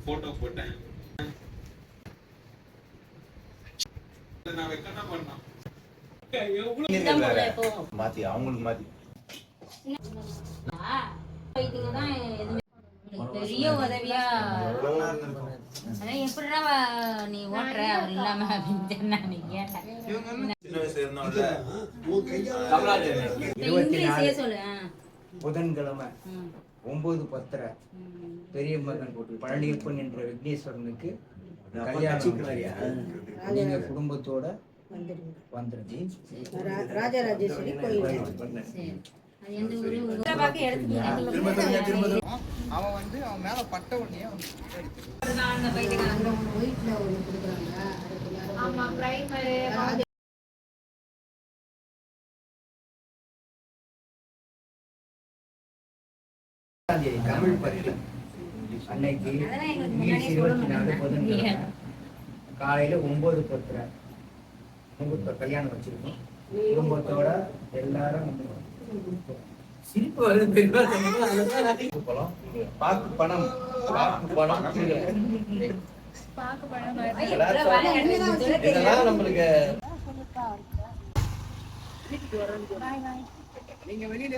Photo போட்டேன் மாத்தி அவங்களுக்கு மாத்தி பெரிய உதவியா எப்படிடா நீ ஓட்டுற அவர் இல்லாம அப்படின்னு சொன்னா நீ கேட்ட புதன்கிழமை 9:10 பெரிய மகன் பழனியப்பன் என்ற விக்னேஸ்வரனுக்கு கல்யாணம். நீங்க குடும்பத்தோட வந்துருங்க. ராஜராஜேஸ்வரி கோயில். அவன் வந்து அவன் மேல பட்ட உடனே தமிழ் பத்து அன்னைக்கு 24 புதன்கிழமை காலையில 9:10 முகூர்த்த கல்யாணம் வச்சிருக்கோம். குடும்பத்தோட எல்லாரும் சிரிப்பு வருது. பாக்கு பணம் இதெல்லாம் நம்மளுக்கு நீங்க வெளியில